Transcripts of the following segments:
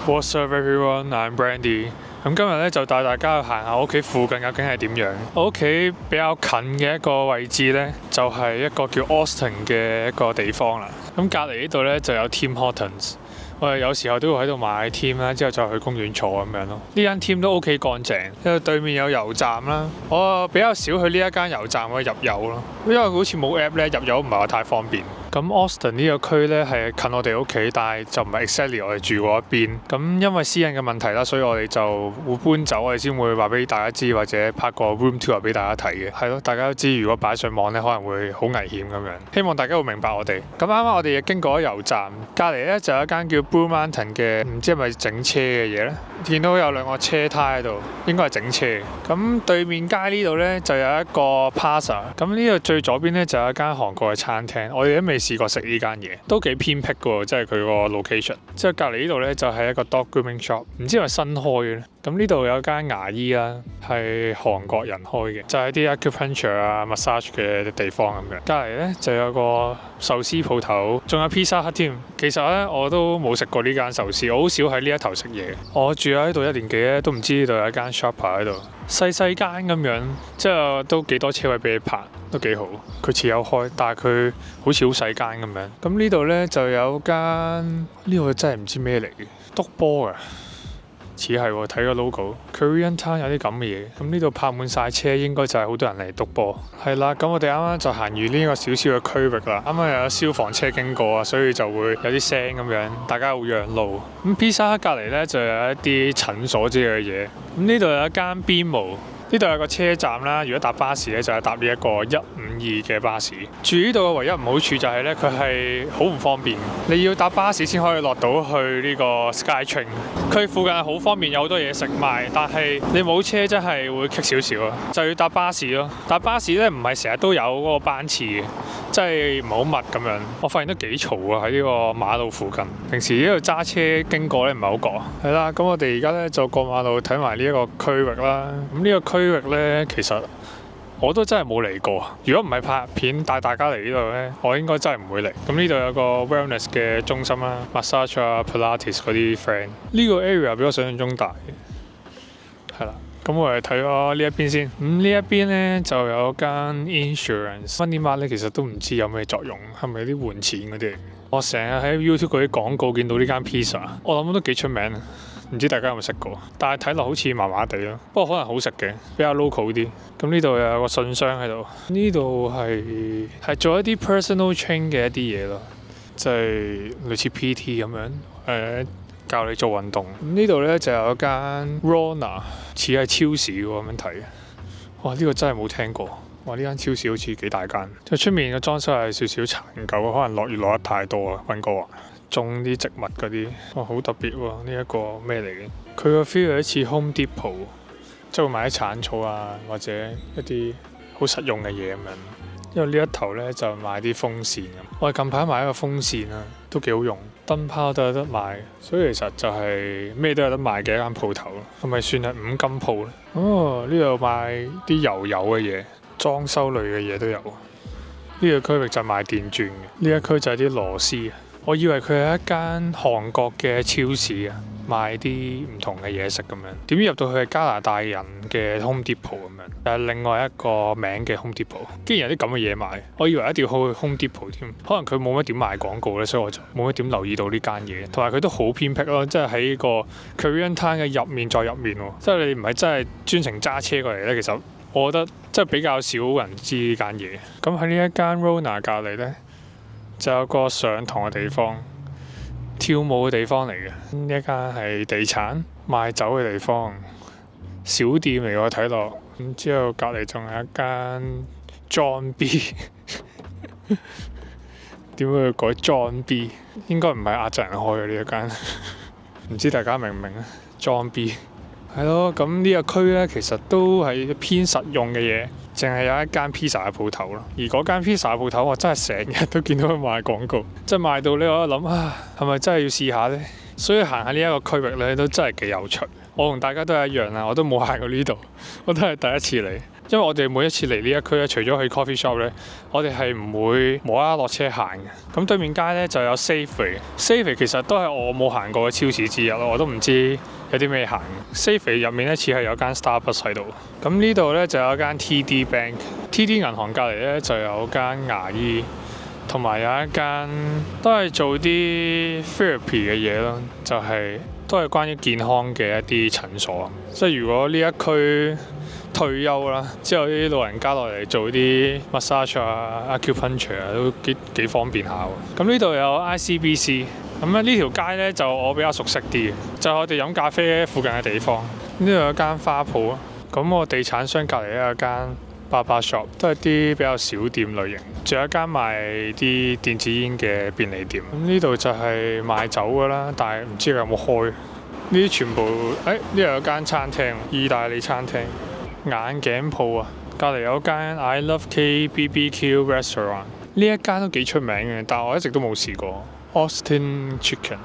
What's up everyone? I'm Brandy。咁今日咧就帶大家去行下我屋企附近究竟係點樣。我屋企比較近嘅一個位置咧，就係一個叫 Austin 嘅一個地方啦。咁隔離呢度咧就有 Tim Hortons。我哋有時候都會喺度買 Tim 啦，之後再去公園坐咁樣咯。呢間 Tim 都 OK 乾淨，因為對面有油站啦。我比較少去呢一間油站去入油咯，因為好似冇 app 咧，入油唔係話太方便。咁 Austin 呢個區咧係近我哋屋企，但係就唔係 exactly 我哋住嗰一邊。咁因為私隱嘅問題啦，所以我哋就會搬走，我哋先會話俾大家知，或者拍個 room tour 俾大家睇嘅。係咯，大家都知如果擺上網咧，可能會好危險咁樣。希望大家會明白我哋。咁啱啱我哋亦經過咗油站，隔離咧就有一間叫 Blue Mountain 嘅，唔知係咪整車嘅嘢咧？見到有兩個車胎喺度，應該係整車。咁對面街呢度咧就有一個 Plaza。咁呢度最左邊咧就有一間韓國嘅餐廳，我哋都未試過食呢間嘢，都幾偏僻嘅喎，即係佢個 location。之後隔離呢度咧就係一個 dog grooming shop， 唔知係咪新開嘅咧。咁呢度有間牙醫啦，係韓國人開嘅，就係啲 acupuncture 啊、massage 嘅地方咁樣。隔離咧就有個壽司鋪頭，仲有 Pizza Hut 添。其實咧我都冇食過呢間壽司，我好少喺呢一頭食嘢。我住喺度1年幾咧，都唔知呢度有一間 shopper 喺度，細細間咁樣，即係都幾多車位俾你泊，都幾好。佢似有開，但係佢好似好細間咁樣。咁呢度咧就有間，呢度真係唔知咩嚟嘅，篤波㗎。似係喎，睇個 logo，Korean Town 有啲咁嘅嘢。咁呢度泊滿晒車，應該就係好多人嚟篤波。係啦，咁我哋啱啱就行完呢個小小嘅區域啦。啱啱又有消防車經過啊，所以就會有啲聲咁樣，大家會讓路。咁 Pizza Hut 隔離咧就有一啲診所之類嘅嘢。咁呢度有一間 BMO。呢度有個車站啦，如果搭巴士咧就係搭呢一個152嘅巴士。住呢度嘅唯一唔好處就係咧，佢係好唔方便。你要搭巴士先可以落到去呢個 SkyTrain。佢附近係好方便，有好多嘢食賣，但係你冇車真係會棘少少啊，就要搭巴士咯。搭巴士咧唔係成日都有嗰個班次嘅，即係唔好密咁樣。我發現都幾嘈啊，喺呢個馬路附近。平時呢度揸車經過咧唔係好覺。係啦，咁我哋而家咧就過馬路睇埋呢一個區域啦。咁呢個區域咧，其實我都真係冇嚟過。如果唔係拍片帶大家嚟呢度咧，我應該真係唔會嚟。咁呢度有個 wellness 嘅中心啦 ，massage 啊、Pilates 嗰啲 friend。呢個 area 比我想象中大嘅，係啦。咁我哋睇咗呢一邊先。呢一邊咧就有間 insurance。Money Mart 咧其實都唔知有咩作用，係咪啲換錢嗰啲嚟？我成日喺 YouTube 嗰啲廣告見到呢間 pizza， 我諗都幾出名啊。唔知大家有冇食過？但係睇落好似麻麻地咯，不過可能好食嘅，比較 local 啲。咁呢度又有個信箱喺度，呢度係做一啲 personal train 嘅一啲嘢咯，即係類似 PT 咁樣，教你做運動。呢度咧就有一間 Rona， 似係超市喎咁樣睇。哇！呢個真係冇聽過。哇！呢間超市好似幾大間，即係出面嘅裝修係少少殘舊，可能落雨落得太多啊。溫哥華種啲植物嗰啲，哇，好特別喎！呢一個咩嚟嘅？佢個 feel 有啲似 Home Depot， 即係會買啲橙草啊，或者一啲好實用嘅嘢咁樣。因為呢一頭咧就買啲風扇咁。我哋近排買一個風扇啊，都幾好用，燈泡都有得賣，所以其實就係咩都有得賣嘅一間鋪頭咯。係咪算係五金鋪咧？哦，呢度賣啲油嘅嘢，裝修類嘅嘢都有。呢個區域就賣電鑽嘅，呢一區就係啲螺絲。我以為佢係一間韓國嘅超市啊，賣啲唔同嘅嘢食咁樣。點知入到去係加拿大人嘅 Home Depot 咁樣，就係另外一個名嘅 Home Depot。竟然有啲咁嘅嘢賣，我以為一定要去 Home Depot 添。可能佢冇乜點賣廣告咧，所以我就冇乜點留意到呢間嘢。同埋佢都好偏僻咯，即係喺個 Korean Town 嘅入面再入面喎。即係你唔係真係專程揸車過嚟咧，其實我覺得即係比較少人知呢間嘢。咁喺呢一間 Rona 隔離咧，就有個上堂嘅地方，跳舞嘅地方嚟嘅。呢一間係地產賣酒嘅地方，小店嚟我睇落。咁之後隔離仲有一間 John B， 點會改 John B？ 應該唔係亞洲人開嘅呢一間，唔知大家明唔明啊 ？John B 係咯，咁呢個區咧其實都係偏實用嘅嘢。淨係有一間 pizza 嘅鋪頭咯，而嗰間 pizza 嘅鋪頭我真係成日都見到佢賣廣告，即係賣到咧我諗啊，係咪真係要試下呢？所以行下呢一個區域咧都真係幾有趣。我同大家都係一樣啦，我都冇行過呢度，我都係第一次嚟。因為我哋每一次嚟呢一區咧，除咗去 coffee shop 咧，我哋係唔會無啦啦落車行嘅。咁對面街咧就有 Safeway 其實都係我冇行過嘅超市之一咯，我都唔知有啲咩行。Safeway 入面咧似係有間 Starbucks 喺度。咁呢度咧就有一間 TD Bank，TD 銀行隔離咧就有間牙醫，同埋有一間都係做啲 therapy 嘅嘢咯，就係都係關於健康嘅一啲診所。即係如果呢一區退休啦，之後啲老人家落嚟做啲 massage 啊、acupuncture 啊，都幾方便下喎。咁呢度有 ICBC， 咁咧呢條街咧就我比較熟悉啲嘅，就係我哋飲咖啡附近嘅地方。呢度有間花鋪啊，咁我地產商隔離咧有間Baba Shop， 都係啲比較小店類型，仲有一間賣啲電子煙嘅便利店。咁呢度就係賣酒㗎啦，但係唔知佢有冇開。呢啲全部呢度有間餐廳，意大利餐廳。眼鏡鋪啊，隔離有間 I Love K BBQ Restaurant， 呢一間都幾出名嘅，但係我一直都冇試過。Austin Chicken，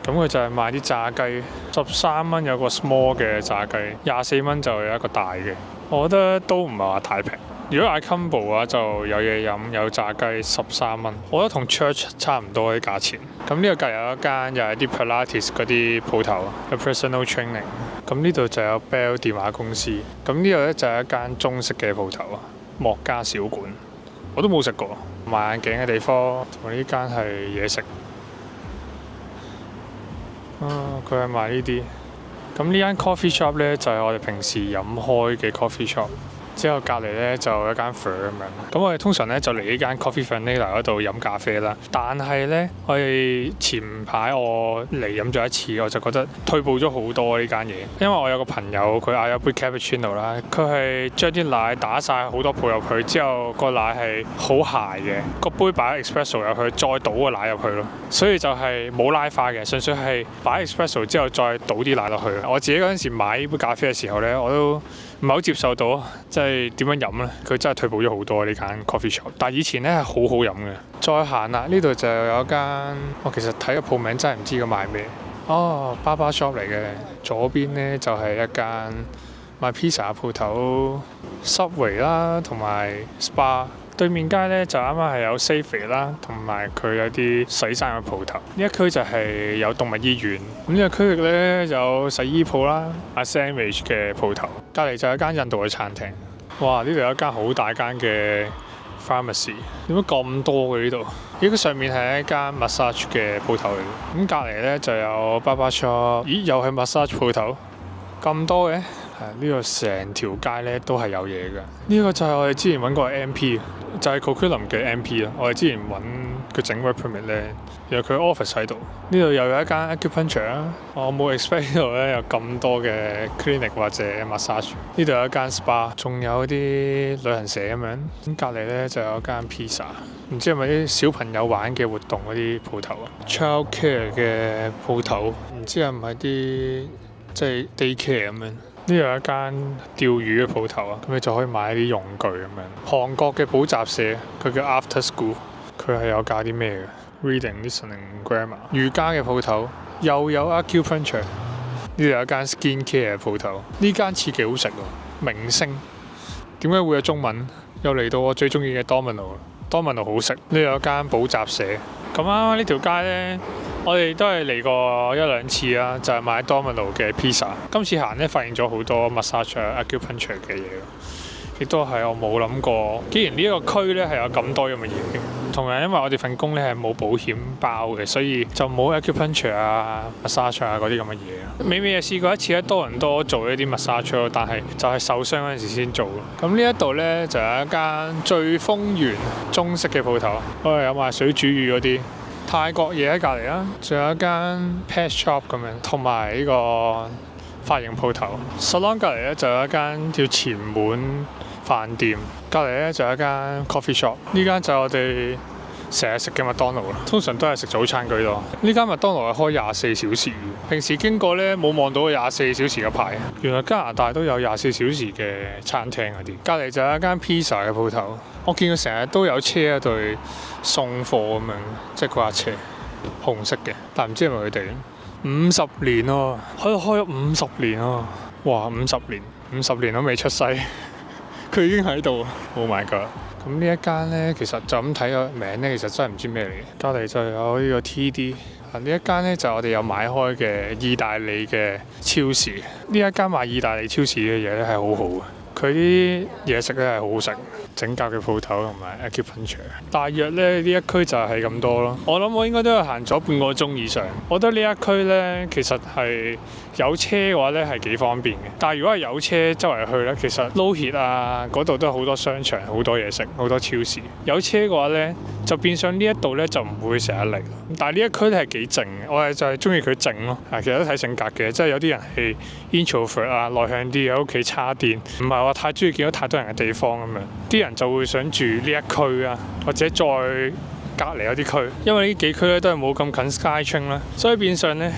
咁佢就係賣啲炸雞，13蚊有個 small 嘅炸雞，24蚊就有一個大嘅，我覺得都唔係話太平。如果嗌 combo 嘅話，就有嘢飲有炸雞13蚊，我覺得同 Church 差唔多啲價錢。咁呢個隔離有一間又係啲 Pilates 嗰啲鋪頭，有 personal training。咁呢度就有 Bell 電話公司。咁呢度咧就係一間中式嘅鋪頭啊，莫家小館，我都冇食過。賣眼鏡嘅地方，同埋呢間係嘢食。佢係賣呢啲。咁呢間 coffee shop 咧就係我哋平時飲開嘅 coffee shop。之後隔離咧就有一間 Fur 咁樣，咁我哋通常咧就嚟呢間 Coffee Vanilla 嗰度飲咖啡啦。但係咧，我哋前排我嚟飲咗一次，我就覺得退步咗好多呢間嘢。因為我有個朋友佢嗌咗杯 cappuccino 啦，佢係將啲奶打晒好多泡入去，之後個奶係好鞋嘅，個杯擺 espresso 入去，再倒個奶入去咯。所以就係冇拉花嘅，純粹係擺 espresso 之後再倒啲奶落去。我自己嗰陣時買呢杯咖啡嘅時候咧，我都唔係好接受到，即係點樣飲咧？佢真係退步咗好多呢間 coffee shop。但係以前咧係好好飲嘅。再行啦，呢度就有一間，我其實睇個鋪名真係唔知佢賣咩。Baba Shop 嚟嘅。左邊咧就係一間賣 pizza 嘅鋪頭 ，Subway 啦，同埋 Spa。對面街咧就啱啱係有 Safeway 啦，同埋佢有啲洗衫嘅鋪頭。呢一區就係有動物醫院。咁呢個區域咧有洗衣鋪啦、sandwich 嘅鋪頭。隔離就有一間印度嘅餐廳。哇！呢度有一間好大間嘅 pharmacy， 點解咁多嘅呢度？佢上面係一間 massage 嘅鋪頭嚟嘅。咁隔離咧就有 Baba Shop， 咦？又係 massage 鋪頭，咁多嘅？呢個成條街咧都係有嘢㗎。呢個就係我哋之前揾過 MP， 就係 Coquitlam 嘅 MP 啦。我哋之前揾佢整 work permit 咧，有佢 office 喺度。呢度又有一間 acupuncture 啦。我冇 expect 呢度咧有咁多嘅 clinic 或者 massage。呢度有一間 spa， 仲有啲旅行社咁樣。咁隔離咧就有一間 pizza， 唔知係咪啲小朋友玩嘅活動嗰啲鋪頭啊 ？Child care 嘅鋪頭，唔知係唔係啲即係 daycare 咁樣。呢度有一間釣魚嘅鋪頭啊，咁你就可以買啲用具咁樣。韓國嘅補習社，佢叫 After School， 佢係有教啲咩嘅 ？Reading、Listening、Grammar。瑜伽嘅鋪頭又有 Acupuncture。呢度有一間 Skin Care 嘅鋪頭，呢間似幾好食喎。明星點解會有中文？又嚟到我最中意嘅 Domino 好食。呢度有一間補習社。咁啱啱呢條街呢，我哋都係嚟過一兩次啦，就係買 Domino 嘅 pizza。今次行咧，發現咗好多 massage、acupuncture 嘅嘢，亦都係我冇諗過。既然呢一個區咧係有咁多咁嘅嘢，同樣因為我哋份工咧係冇保險包嘅，所以就冇 acupuncture 啊、massage 啊嗰啲咁嘅嘢。美美又試過一次喺多倫多做一啲 massage， 但係就係受傷嗰陣時先做。咁呢一度咧就有一間醉豐園中式嘅鋪頭，我哋有賣水煮魚嗰啲。泰國嘢喺隔離啦，仲有一間 pet shop 咁樣，同埋呢個髮型鋪頭。Salon 隔離咧就有一間叫前門飯店，隔離咧就有一間 coffee shop。呢間就係我哋成日食嘅麥當勞啦，通常都係食早餐居多。呢間麥當勞係開24小時，平時經過咧冇望到24小時嘅牌。原來加拿大都有24小時嘅餐廳嗰啲。隔離就有一間 pizza 嘅鋪頭，我見佢成日都有車喺度送貨咁樣，即係嗰架車紅色嘅，但唔知係咪佢哋。50年喎，喺度開咗50年喎，哇！50年都未出世。佢已經喺度。Oh my god！咁呢一間呢，其實就咁睇個名呢，其實真係唔知咩嚟嘅。隔離就有呢個 TD。呢一間呢，就我哋有買開嘅意大利嘅超市。呢一間賣意大利超市嘅嘢咧係好好嘅。佢啲嘢食咧係好好食，整甲嘅鋪頭同埋 acupuncture。大約咧呢一區就係咁多咯。我諗我應該都有行咗半個鐘以上。我覺得呢一區咧其實係有車嘅話咧係幾方便嘅。但係如果係有車周圍去咧，其實撈血啊嗰度都有好多商場、好多嘢食、好多超市。有車嘅話咧就變相呢一度咧就唔會成日嚟。但係呢一區咧係幾靜嘅，我係就係中意佢靜咯。其實都睇性格嘅，即係有啲人係 introvert 啊，內向啲，喺屋企叉電，唔係話太中意見到太多人嘅地方咁樣。啲人就會想住呢一區啊，或者再隔離有啲區，因為呢幾區咧都係冇咁近 SkyTrain 啦，所以變相咧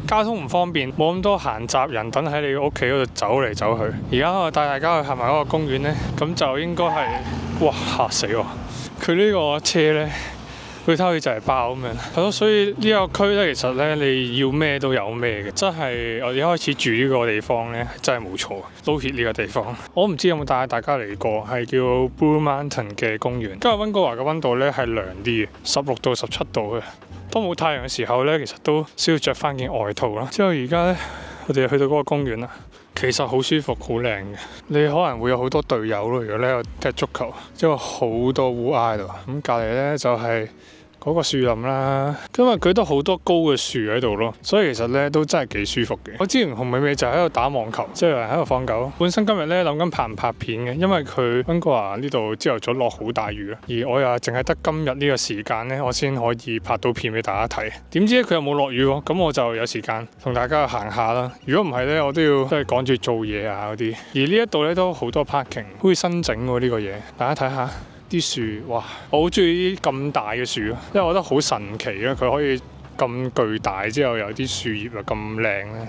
交通唔方便，冇咁多閒雜人等喺你屋企嗰度走嚟走去。而家我帶大家去行埋嗰個公園咧，咁就應該係哇嚇死我！佢呢個車咧〜佢睇佢就係爆咁樣，係咯，所以呢個區咧，其實咧你要咩都有咩嘅，真係我哋一開始住呢個地方咧，真係冇錯。撈血呢個地方，我唔知有冇帶大家嚟過，係叫 Blue Mountain 嘅公園。今日溫哥華嘅溫度咧係涼啲嘅，16到17度嘅。當冇太陽嘅時候咧，其實都需要着翻件外套啦。之後而家咧，我哋去到嗰個公園啦。其實好舒服，好靚嘅。你可能會有好多隊友咯。如果咧有踢足球，因為好多烏鴉喺度。咁隔離咧就係嗰個樹林啦，因為佢都好多高嘅樹喺度咯，所以其實咧都真係幾舒服嘅。我之前同美美就喺度打網球，即係喺度放狗。本身今日咧諗緊拍唔拍片嘅，因為佢溫哥華呢度朝頭早落好大雨啦，而我又淨係得今日呢個時間咧，我先可以拍到片俾大家睇。點知咧佢又冇落雨喎，咁我就有時間同大家行下啦。如果唔係咧，我都要即係趕住做嘢啊嗰啲。而呢一度咧都好多 parking， 好似新整喎呢個嘢，大家睇下。啲樹，哇！我好中意啲咁大嘅樹咯，因為我覺得好神奇咯，佢可以咁巨大之後有啲樹葉又咁靚咧。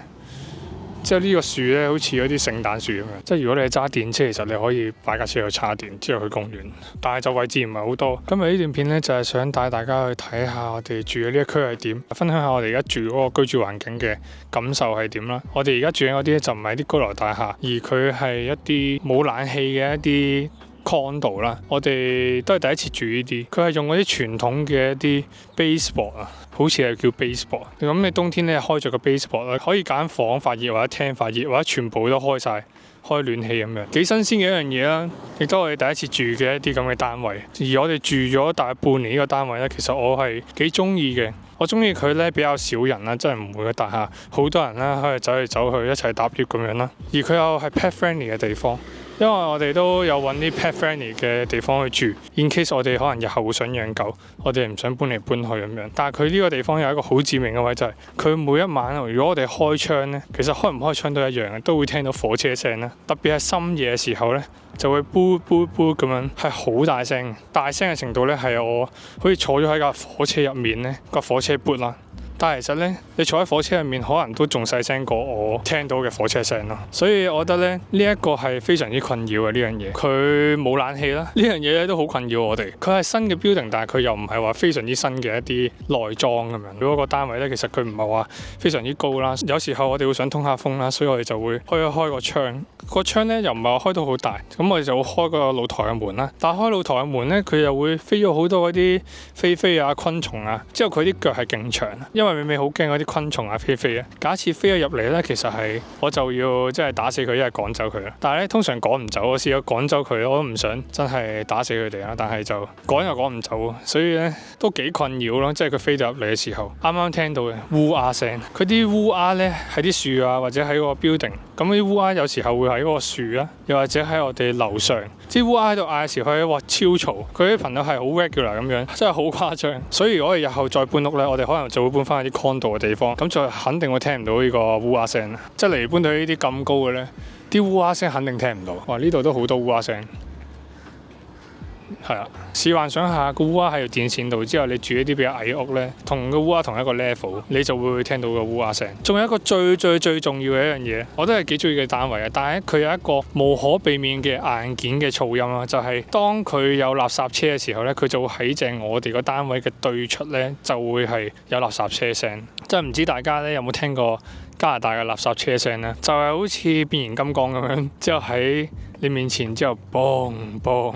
之後呢個樹咧，好似嗰啲聖誕樹咁樣。即係如果你係揸電車，其實你可以擺架車去叉電，之後去公園。但係就位置唔係好多。今日呢段片咧就係想帶大家去睇下我哋住嘅呢一區係點，分享下我哋而家住嗰個居住環境嘅感受係點啦。我哋而家住緊嗰啲咧就唔係啲高樓大廈，而佢係一啲冇冷氣嘅一啲condo啦，我哋都係第一次住呢啲。佢係用嗰啲傳統嘅一啲 baseboard 啊，好似係叫 baseboard。咁你冬天咧開咗個 baseboard 啦，可以揀房發熱或者廳發熱，或者全部都開晒，開暖氣咁樣，幾新鮮嘅一樣嘢啦。亦都係我哋第一次住嘅一啲咁嘅單位。而我哋住咗大概半年呢個單位咧，其實我係幾中意嘅。我中意佢咧比較少人啦，真係唔會嘅大廈，好多人啦可以走嚟走去一齊搭 lift 咁樣啦。而佢又係 pet friendly 嘅地方。因為我哋都有揾啲 pet friendly 嘅地方去住 ，in case 我哋可能日後會想養狗，我哋唔想搬嚟搬去咁樣。但係佢呢個地方有一個好致命嘅位就係，佢每一晚如果我哋開窗呢，其實開唔開窗都一樣嘅，都會聽到火車聲啦。特別係深夜嘅時候呢，就會卟卟卟咁樣，係好大聲，大聲嘅程度呢，係我好似坐咗喺架火車入面呢，個火車卟啦。但係其實咧，你坐喺火車入面，可能都仲細聲過我聽到嘅火車聲咯。所以我覺得咧，呢一個係非常之困擾嘅呢樣嘢。佢冇冷氣啦，呢樣嘢咧都好困擾我哋。佢係新嘅 building，但係佢又唔係話非常之新嘅一啲內裝咁樣。嗰個單位咧，其實佢唔係話非常之高啦。有時候我哋會想通下風啦，所以我哋就會開一開個窗。個窗咧又唔係話開到好大，咁我哋就會開個露台嘅門啦。打開露台嘅門咧，佢又會飛咗好多嗰啲飛啊、昆蟲啊。之後佢啲腳係勁長，因為美美好驚嗰啲昆蟲啊飛啊。假設飛咗入嚟咧，其實係我就要即係打死佢，一係趕走佢啦。但係咧通常趕唔走，我試過趕走佢，我都唔想真係打死佢哋啦。但係就趕又趕唔走，所以咧都幾困擾咯。即係佢飛到入嚟嘅時候，啱啱聽到嘅烏鴉聲，佢啲烏鴉咧喺啲樹啊或者喺個 building，咁啲烏鴉有時候會喺嗰個樹啦，又或者喺我哋樓上，啲烏鴉喺度嗌嘅時候，哇超嘈！佢啲頻率係好 regular 咁樣，真係好誇張。所以如果我哋日後再搬屋咧，我哋可能就會搬翻去啲 condo 嘅地方，咁就肯定會聽唔到呢個烏鴉聲啦。即係嚟搬到呢啲咁高嘅咧，啲烏鴉聲肯定聽唔到。哇！呢度都好多烏鴉聲。係啦，試幻想下個烏鴉喺條電線度，之後你住一啲比較矮屋咧，同個烏鴉同一個 level， 你就會聽到個烏鴉聲。仲有一個最重要嘅一樣嘢，我都係幾中意嘅單位啊！但係佢有一個無可避免嘅硬件嘅噪音啦，就係當佢有垃圾車嘅時候咧，佢就會喺正我哋個單位嘅對出咧，就會係有垃圾車聲。即係唔知大家咧有冇聽過加拿大嘅垃圾車聲咧？就係好似變形金剛咁樣，之後喺你面前之後 boom boom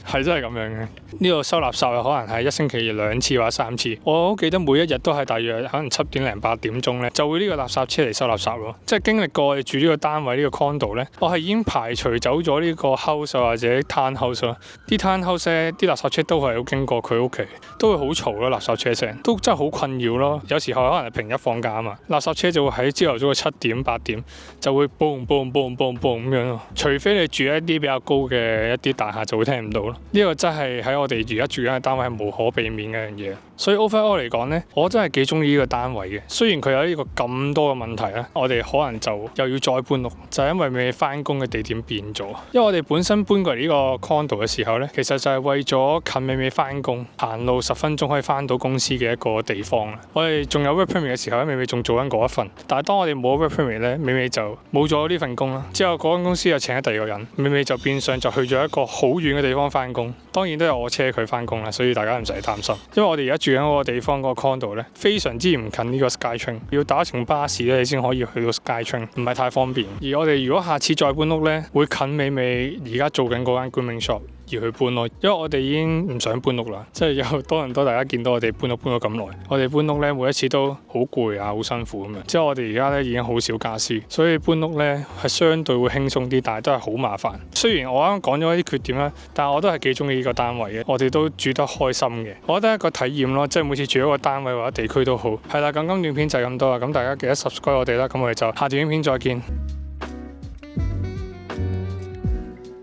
係真係咁樣嘅。呢度收垃圾可能係一星期2次或者3次，我好記得每一日都係大約可能7點零8點鐘咧，就會呢個垃圾車嚟收垃圾咯。即係經歷過我哋住呢個單位呢個 condo 咧，我係已經排除走咗呢個 house 或者 townhouse 咯。啲 townhouse 咧，啲垃圾車都係要經過佢屋企，都會好嘈咯，垃圾車聲都真係好困擾咯。有時候可能係平日放假啊嘛，垃圾車就會喺朝頭早嘅7點8點就會 boom boom boom boom boom 咁樣咯。除非你住一啲比較高嘅一啲大廈，就會聽唔到咯。呢個真係喺我哋而家住緊嘅單位係無可避免嘅一樣嘢。所以 overall 嚟講呢，我真係幾中意呢個單位嘅。雖然佢有呢個咁多嘅問題咧，我哋可能就又要再搬屋，就係因為未返工嘅地點變咗。因為我哋本身搬過嚟呢個 condo 嘅時候呢，其實就係為咗近美美返工，行路10分鐘可以返到公司嘅一個地方。我哋仲有 work permit 嘅時候咧，美美仲做緊嗰一份。但係當我哋冇 work permit 咧，美美就冇咗呢份工啦。之後嗰間公司又請咗第二個人，美美就變相就去咗一個好遠嘅地方返工。當然都有我車佢返工啦，所以大家唔使擔心。因為我哋而家住緊嗰個地方嗰個 condo 咧，非常之唔近呢個 SkyTrain，要打乘巴士咧，你先可以去到 SkyTrain，唔係太方便。而我哋如果下次再搬屋咧，會近美美而家做緊嗰間 grooming shop。而去搬咯，因為我哋已經唔想搬屋啦，即係有多倫多大家見到我哋搬屋搬咗咁耐，我哋搬屋咧每一次都好攰啊，好辛苦咁樣。之後我哋而家咧已經好少家私，所以搬屋咧係相對會輕鬆啲，但係都係好麻煩。雖然我啱啱講咗一啲缺點啦，但係我都係幾中意呢個單位嘅，我哋都住得開心嘅，我覺得係一個體驗咯，即係每次住一個單位或者地區都好。係啦，咁今段片就係咁多啦，咁大家記得 subscribe 我哋啦，咁我哋就下段影片再見。